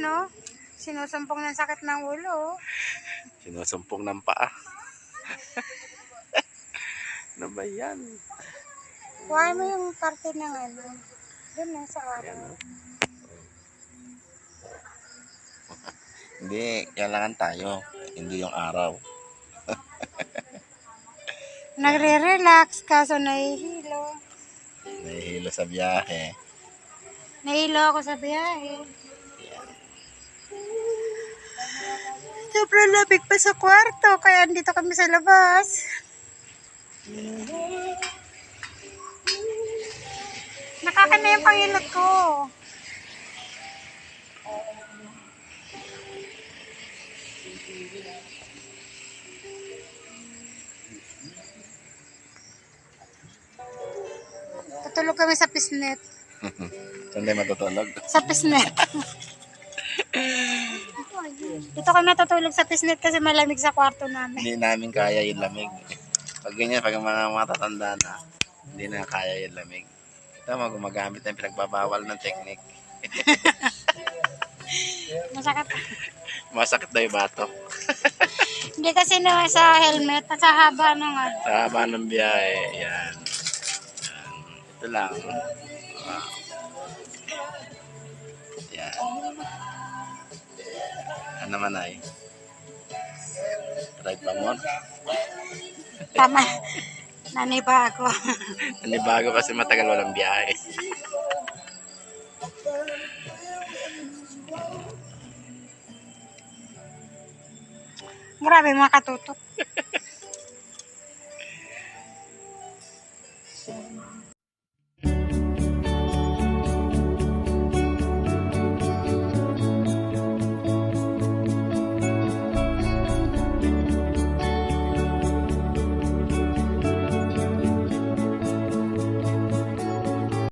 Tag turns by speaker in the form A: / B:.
A: no? Sinusumpong ng sakit ng ulo.
B: Sinusumpong ng paa. Ano ba yan?
A: Kuha mo yung parte ng ano. Doon na sa araw.
B: Hindi, kailangan tayo. Hindi yung araw.
A: Nagre-relax kaso nahihilo.
B: Nahihilo sa biyahe.
A: Nahihilo ako sa biyahe. Sobrang lamig pa sa kwarto kaya andito kami sa labas. Nakakana yung pangilot ko. Tutulog kami sa pisnet.
B: Saan tayo matutulog?
A: Sa pisnet. Dito kami natutulog sa pisnet kasi malamig sa kwarto namin.
B: Hindi namin kaya yung lamig. Pag ganyan, pag mga matatanda na, hindi na kaya yung lamig. Ito, gumagamit ng pinagbabawal ng teknik.
A: Masakit.
B: Masakit daw yung batok.
A: Hindi kasi na sa helmet at sa haba ng ano.
B: Sa haba ng biyahe, yan. Ito lang. Wow. Yan. Ano naman ay? Ride pa mo?
A: Tama. Nanibago.
B: Nanibago kasi matagal walang biyahe.
A: Grabe mga katutok.